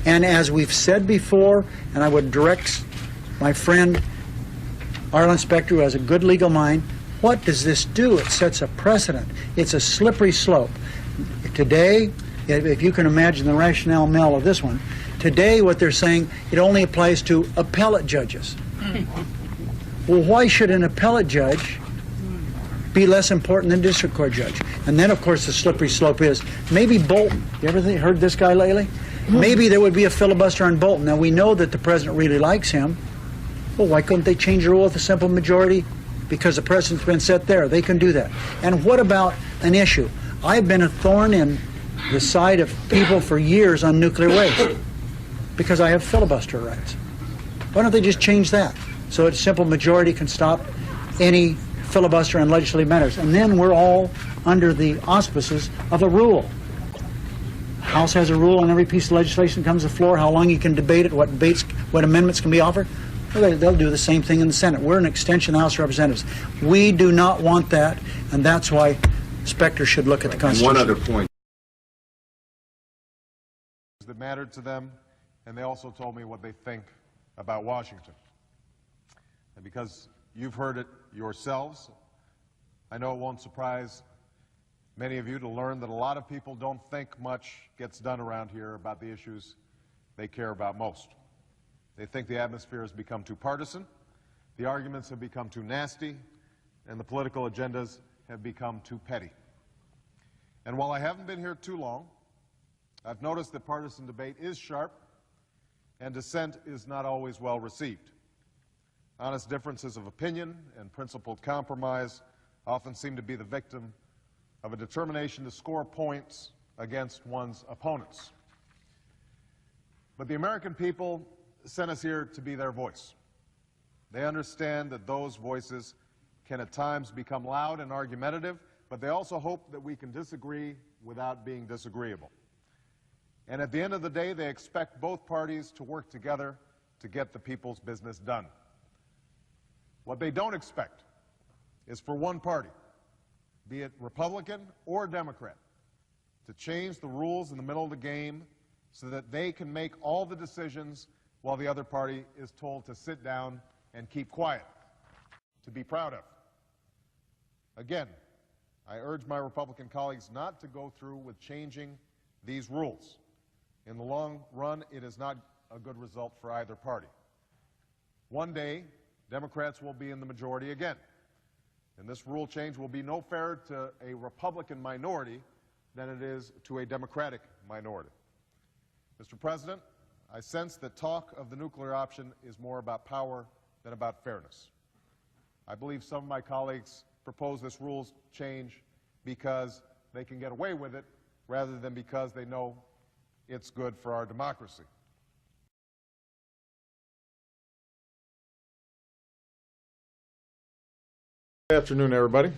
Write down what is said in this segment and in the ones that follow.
And as we've said before, and I would direct my friend Arlen Specter, who has a good legal mind, what does this do? It sets a precedent. It's a slippery slope. Today, if you can imagine the rationale, Mel, of this one, today what they're saying, it only applies to appellate judges. Well, why should an appellate judge be less important than district court judge? And then, of course, the slippery slope is maybe Bolton. You ever heard this guy lately? Maybe there would be a filibuster on Bolton. Now, we know that the president really likes him. Well, why couldn't they change the rule with a simple majority? Because the precedent's been set there. They can do that. And what about an issue? I've been a thorn in the side of people for years on nuclear waste because I have filibuster rights. Why don't they just change that so a simple majority can stop any filibuster on legislative matters? And then we're all under the auspices of a rule. House has a rule on every piece of legislation that comes to the floor, how long you can debate it, what amendments can be offered. Well, they'll do the same thing in the Senate. We're an extension of the House of Representatives. We do not want that, and that's why Specter should look at the Constitution. And one other point that mattered to them, and they also told me what they think about Washington. And because you've heard it yourselves, I know it won't surprise many of you to learn that a lot of people don't think much gets done around here about the issues they care about most. They think the atmosphere has become too partisan, the arguments have become too nasty, and the political agendas have become too petty. And while I haven't been here too long, I've noticed that partisan debate is sharp and dissent is not always well received. Honest differences of opinion and principled compromise often seem to be the victim of a determination to score points against one's opponents. But the American people sent us here to be their voice. They understand that those voices can at times become loud and argumentative, but they also hope that we can disagree without being disagreeable. And at the end of the day, they expect both parties to work together to get the people's business done. What they don't expect is for one party, be it Republican or Democrat, to change the rules in the middle of the game so that they can make all the decisions while the other party is told to sit down and keep quiet, to be proud of. Again, I urge my Republican colleagues not to go through with changing these rules. In the long run, it is not a good result for either party. One day, Democrats will be in the majority again, and this rule change will be no fairer to a Republican minority than it is to a Democratic minority. Mr. President, I sense that talk of the nuclear option is more about power than about fairness. I believe some of my colleagues propose this rules change because they can get away with it rather than because they know it's good for our democracy. Good afternoon, everybody.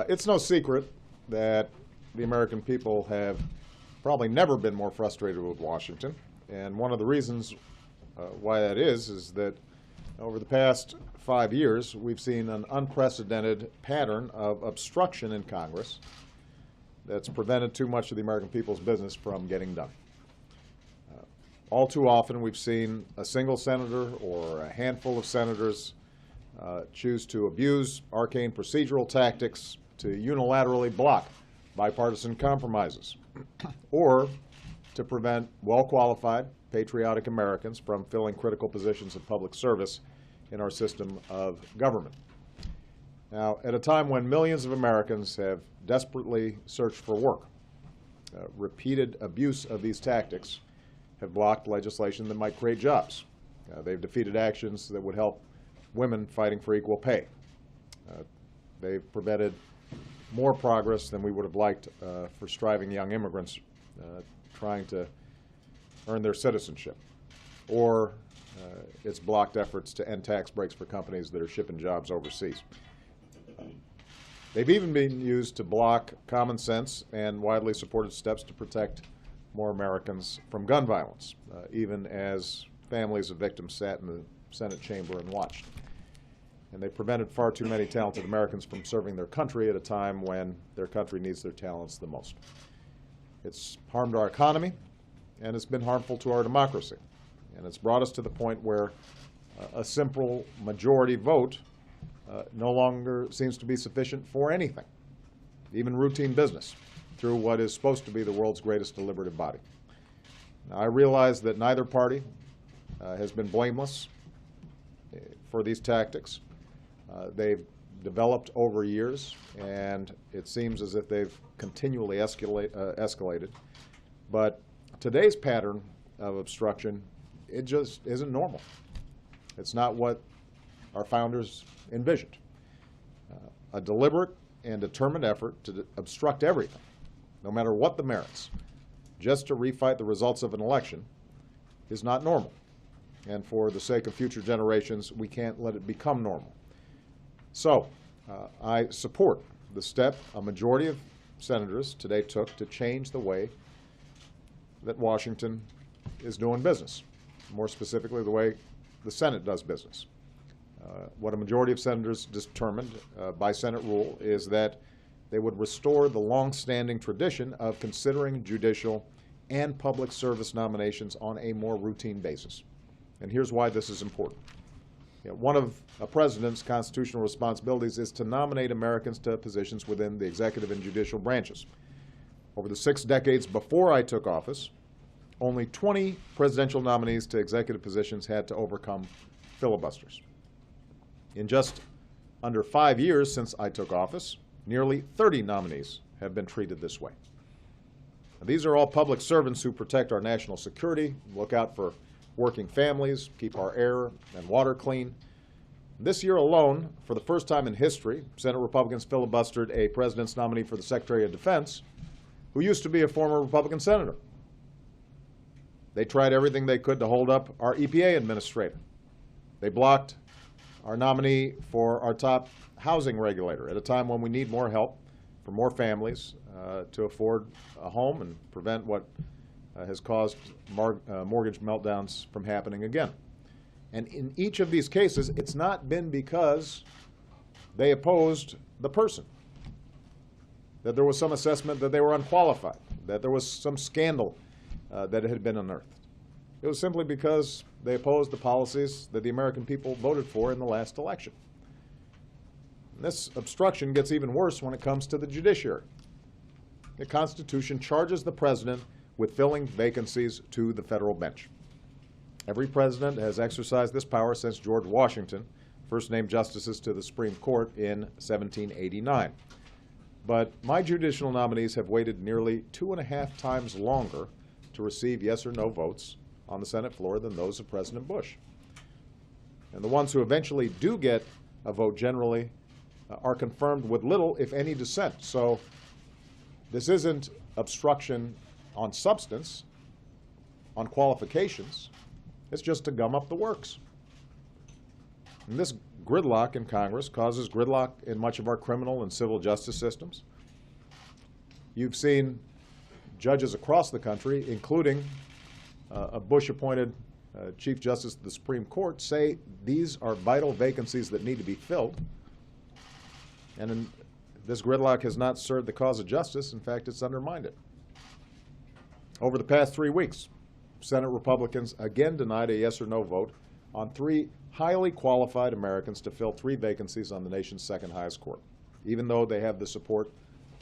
It's no secret that the American people have probably never been more frustrated with Washington, and one of the reasons why that is that over the past 5 years we've seen an unprecedented pattern of obstruction in Congress that's prevented too much of the American people's business from getting done. All too often we've seen a single senator or a handful of senators choose to abuse arcane procedural tactics to unilaterally block bipartisan compromises or to prevent well-qualified, patriotic Americans from filling critical positions of public service in our system of government. Now, at a time when millions of Americans have desperately searched for work, repeated abuse of these tactics have blocked legislation that might create jobs. They've defeated actions that would help women fighting for equal pay. They've prevented more progress than we would have liked for striving young immigrants trying to earn their citizenship. Or it's blocked efforts to end tax breaks for companies that are shipping jobs overseas. They've even been used to block common sense and widely supported steps to protect more Americans from gun violence, even as families of victims sat in the Senate chamber and watched. And they prevented far too many talented Americans from serving their country at a time when their country needs their talents the most. It's harmed our economy, and it's been harmful to our democracy. And it's brought us to the point where a simple majority vote no longer seems to be sufficient for anything, even routine business, through what is supposed to be the world's greatest deliberative body. Now, I realize that neither party has been blameless for these tactics. They've developed over years, and it seems as if they've continually escalated. But today's pattern of obstruction, it just isn't normal. It's not what our founders envisioned. A deliberate and determined effort to obstruct everything, no matter what the merits, just to refight the results of an election, is not normal. And for the sake of future generations, we can't let it become normal. So I support the step a majority of senators today took to change the way that Washington is doing business, more specifically the way the Senate does business. What a majority of senators determined by Senate rule is that they would restore the long-standing tradition of considering judicial and public service nominations on a more routine basis. And here's why this is important. One of a president's constitutional responsibilities is to nominate Americans to positions within the executive and judicial branches. Over the 6 decades before I took office, only 20 presidential nominees to executive positions had to overcome filibusters. In just under 5 years since I took office, nearly 30 nominees have been treated this way. Now, these are all public servants who protect our national security, look out for working families, keep our air and water clean. This year alone, for the first time in history, Senate Republicans filibustered a president's nominee for the Secretary of Defense who used to be a former Republican senator. They tried everything they could to hold up our EPA administrator. They blocked our nominee for our top housing regulator at a time when we need more help for more families to afford a home and prevent what has caused mortgage meltdowns from happening again. And in each of these cases, it's not been because they opposed the person, that there was some assessment that they were unqualified, that there was some scandal that had been unearthed. It was simply because they opposed the policies that the American people voted for in the last election. And this obstruction gets even worse when it comes to the judiciary. The Constitution charges the president with filling vacancies to the federal bench. Every president has exercised this power since George Washington first named justices to the Supreme Court in 1789. But my judicial nominees have waited nearly 2.5 times longer to receive yes or no votes on the Senate floor than those of President Bush. And the ones who eventually do get a vote generally are confirmed with little, if any, dissent. So this isn't obstruction on substance, on qualifications. It's just to gum up the works. And this gridlock in Congress causes gridlock in much of our criminal and civil justice systems. You've seen judges across the country, including a Bush-appointed Chief Justice of the Supreme Court, say these are vital vacancies that need to be filled. And this gridlock has not served the cause of justice. In fact, it's undermined it. Over the past 3 weeks, Senate Republicans again denied a yes or no vote on 3 highly qualified Americans to fill 3 vacancies on the nation's second highest court, even though they have the support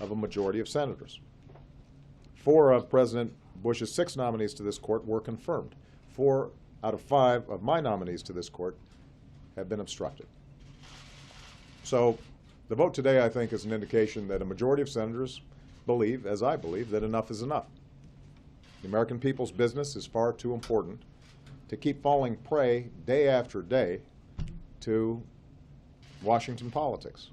of a majority of senators. 4 of President Bush's 6 nominees to this court were confirmed. 4 out of 5 of my nominees to this court have been obstructed. So the vote today, I think, is an indication that a majority of senators believe, as I believe, that enough is enough. The American people's business is far too important to keep falling prey day after day to Washington politics.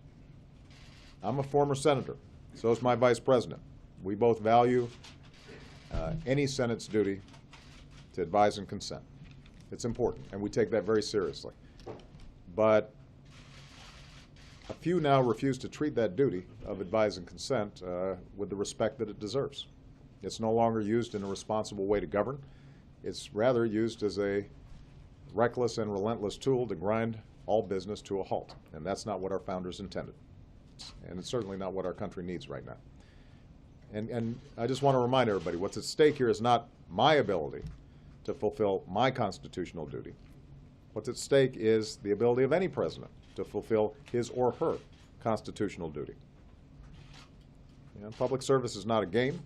I'm a former senator. So is my vice president. We both value any Senate's duty to advise and consent. It's important, and we take that very seriously. But a few now refuse to treat that duty of advise and consent with the respect that it deserves. It's no longer used in a responsible way to govern. It's rather used as a reckless and relentless tool to grind all business to a halt. And that's not what our founders intended. And it's certainly not what our country needs right now. And I just want to remind everybody, what's at stake here is not my ability to fulfill my constitutional duty. What's at stake is the ability of any president to fulfill his or her constitutional duty. Public service is not a game,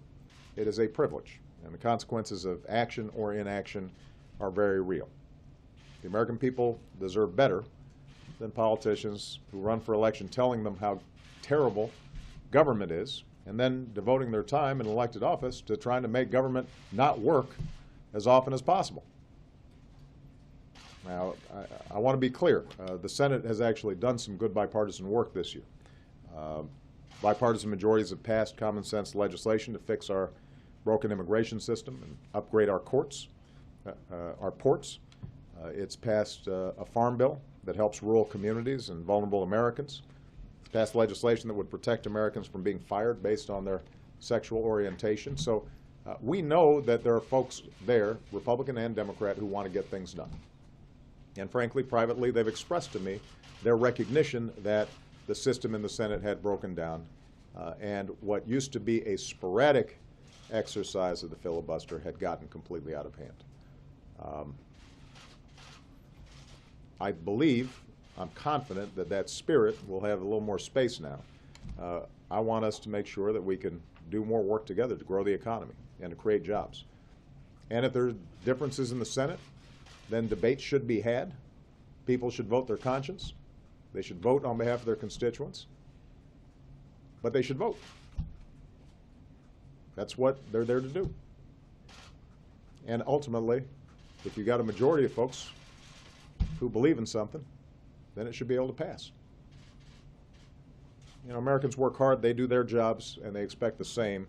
it is a privilege, and the consequences of action or inaction are very real. The American people deserve better than politicians who run for election telling them how terrible government is and then devoting their time in elected office to trying to make government not work as often as possible. Now, I want to be clear. The Senate has actually done some good bipartisan work this year. Bipartisan majorities have passed common sense legislation to fix our broken immigration system and upgrade our courts, our ports. It's passed a farm bill that helps rural communities and vulnerable Americans. It's passed legislation that would protect Americans from being fired based on their sexual orientation. So we know that there are folks there, Republican and Democrat, who want to get things done. And frankly, privately, they've expressed to me their recognition that the system in the Senate had broken down, and what used to be a sporadic exercise of the filibuster had gotten completely out of hand. I believe, I'm confident that that spirit will have a little more space now. I want us to make sure that we can do more work together to grow the economy and to create jobs. And if there are differences in the Senate, then debates should be had. People should vote their conscience. They should vote on behalf of their constituents. But they should vote. That's what they're there to do. And ultimately, if you've got a majority of folks who believe in something, then it should be able to pass. You know, Americans work hard, they do their jobs, and they expect the same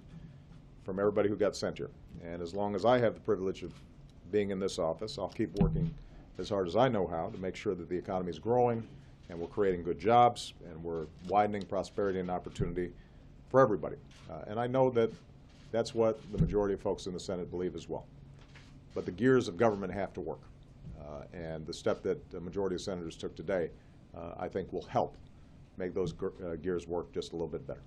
from everybody who got sent here. And as long as I have the privilege of being in this office, I'll keep working as hard as I know how to make sure that the economy is growing and we're creating good jobs and we're widening prosperity and opportunity for everybody. And I know that that's what the majority of folks in the Senate believe as well. But the gears of government have to work. And the step that the majority of senators took today, I think will help make those gears work just a little bit better.